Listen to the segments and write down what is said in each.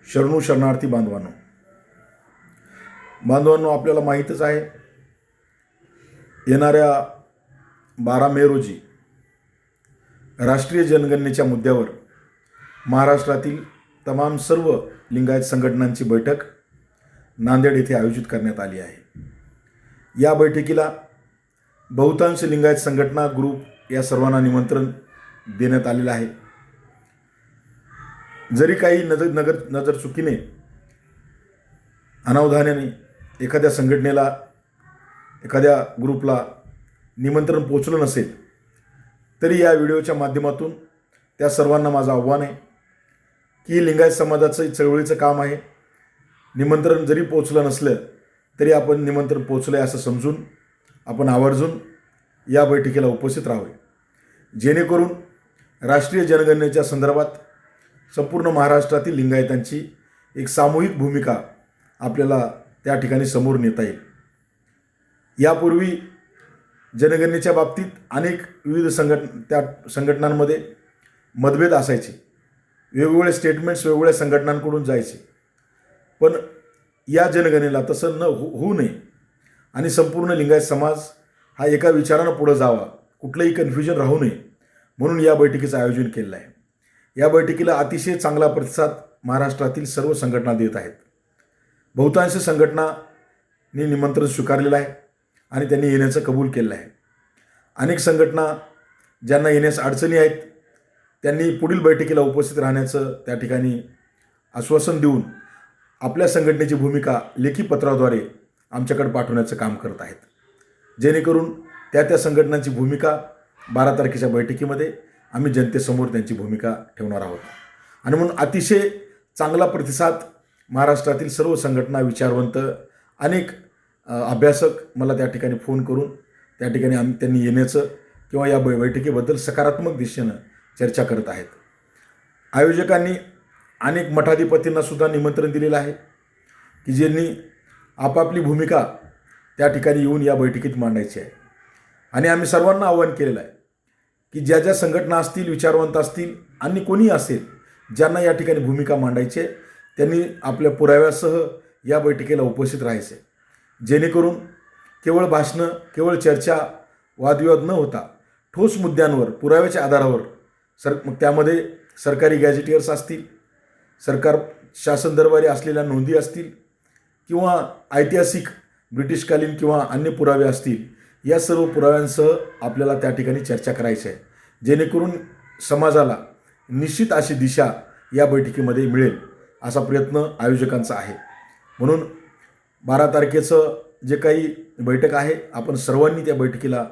शरणू शरणार्थी बांधवांनो, आपल्याला माहीतच आहे, येणाऱ्या 12 मे रोजी राष्ट्रीय जनगणनेच्या मुद्द्यावर महाराष्ट्रातील तमाम सर्व लिंगायत संघटनांची बैठक नांदेड येथे आयोजित करण्यात आली आहे. या बैठकीला बहुतांश लिंगायत संघटना ग्रुप या सर्वांना निमंत्रण देण्यात आलेलं आहे. जरी काही नजर चुकीने अनावधानाने एखाद्या संघटनेला एखाद्या ग्रुपला निमंत्रण पोचलं नसेल, तरी या व्हिडिओच्या माध्यमातून त्या सर्वांना माझं आव्हान आहे की लिंगायत समाजाचं चळवळीचं काम आहे. निमंत्रण जरी पोचलं नसलं तरी आपण निमंत्रण पोचलं आहे असं समजून आपण आवर्जून या बैठकीला उपस्थित राहावे, जेणेकरून राष्ट्रीय जनगणनेच्या संदर्भात संपूर्ण महाराष्ट्रातील लिंगायतांची एक सामूहिक भूमिका आपल्याला त्या ठिकाणी समोर नेता येईल. यापूर्वी जनगणनेच्या बाबतीत अनेक विविध त्या संघटनांमध्ये मतभेद असायचे, वेगवेगळे स्टेटमेंट्स वेगवेगळ्या संघटनांकडून जायचे. पण या जनगणनेला तसं होऊ नये आणि संपूर्ण लिंगायत समाज हा एका विचारानं पुढे जावा, कुठलंही कन्फ्युजन राहू नये म्हणून या बैठकीचं आयोजन केलं आहे. या बैठकीला अतिशय चांगला प्रतिसाद महाराष्ट्रातील सर्व संघटना देत आहेत. बहुतांश संघटनांनी निमंत्रण स्वीकारलेलं आहे आणि त्यांनी येण्याचं कबूल केलं आहे. अनेक संघटना ज्यांना येण्यास अडचणी आहेत त्यांनी पुढील बैठकीला उपस्थित राहण्याचं त्या ठिकाणी आश्वासन देऊन आपल्या संघटनेची भूमिका लेखी पत्राद्वारे आमच्याकडे पाठवण्याचं काम करत आहेत, जेणेकरून त्या संघटनांची भूमिका 12 तारखेच्या बैठकीमध्ये आम्ही जनतेसमोर त्यांची भूमिका ठेवणार आहोत. आणि म्हणून अतिशय चांगला प्रतिसाद महाराष्ट्रातील सर्व संघटना, विचारवंत, अनेक अभ्यासक मला त्या ठिकाणी फोन करून त्या ठिकाणी त्यांनी येण्याचं किंवा या बैठकीबद्दल सकारात्मक दिशेनं चर्चा करत आहेत. आयोजकांनी अनेक मठाधिपतींनासुद्धा निमंत्रण दिलेलं आहे की ज्यांनी आपापली भूमिका त्या ठिकाणी येऊन या बैठकीत मांडायची आहे. आणि आम्ही सर्वांना आवाहन केलेलं आहे की ज्या संघटना असतील, विचारवंत असतील आणि कोणी असेल ज्यांना या ठिकाणी भूमिका मांडायची आहे, त्यांनी आपल्या पुराव्यासह या बैठकीला उपस्थित राहायचे, जेणेकरून केवळ भाषणं, केवळ चर्चा, वादविवाद न होता ठोस मुद्द्यांवर पुराव्याच्या आधारावर त्यामध्ये सरकारी गॅजेटियर्स असतील, सरकार शासन दरबारी असलेल्या नोंदी असतील किंवा ऐतिहासिक ब्रिटिशकालीन किंवा अन्य पुरावे असतील, या सर्व पुराव्यांसह आपल्याला त्या ठिकाणी चर्चा करायची आहे, जेणेकरून समाजाला निश्चित अशी दिशा या बैठकीमध्ये मिळेल असा प्रयत्न आयोजकांचा आहे. म्हणून 12 तारखेचं जे काही बैठक आहे, आपण सर्वांनी त्या बैठकीला,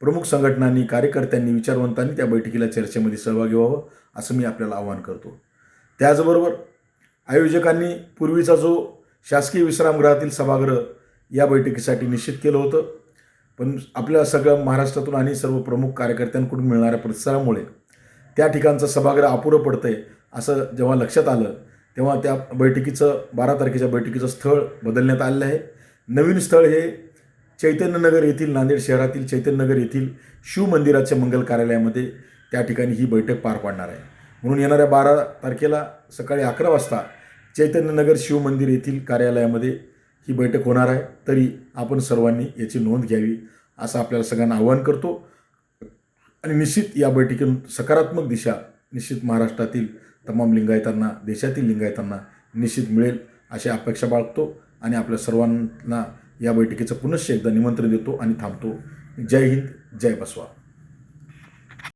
प्रमुख संघटनांनी, कार्यकर्त्यांनी, विचारवंतांनी त्या बैठकीला चर्चेमध्ये सहभागी व्हावं असं मी आपल्याला आवाहन करतो. त्याचबरोबर आयोजकांनी पूर्वीचा जो शासकीय विश्रामगृहातील सभागृह या बैठकीसाठी निश्चित केलं होतं, पण आपल्या सगळ्या महाराष्ट्रातून आणि सर्व प्रमुख कार्यकर्त्यांकडून मिळणाऱ्या प्रतिसादामुळे त्या ठिकाणचं सभागृह अपुरं पडतं आहे असं जेव्हा लक्षात आलं, तेव्हा त्या बैठकीचं 12 तारखेच्या बैठकीचं स्थळ बदलण्यात आलेलं आहे. नवीन स्थळ हे चैतन्यनगर येथील, नांदेड शहरातील चैतन्यनगर येथील शिव मंदिराच्या मंगल कार्यालयामध्ये त्या ठिकाणी ही बैठक पार पाडणार आहे. म्हणून येणाऱ्या 12 तारखेला सकाळी 11 वाजता चैतन्यनगर शिव मंदिर येथील कार्यालयामध्ये ही बैठक होणार आहे. तरी आपण सर्वांनी याची नोंद घ्यावी असं आपल्याला सगळ्यांना आवाहन करतो. आणि निश्चित या बैठकीतून सकारात्मक दिशा निश्चित महाराष्ट्रातील तमाम लिंगायतांना, देशातील लिंगायतांना निश्चित मिळेल अशी अपेक्षा बाळगतो आणि आपल्या सर्वांना या बैठकीचं पुनश्च एकदा निमंत्रण देतो आणि थांबतो. जय हिंद, जय बसवा.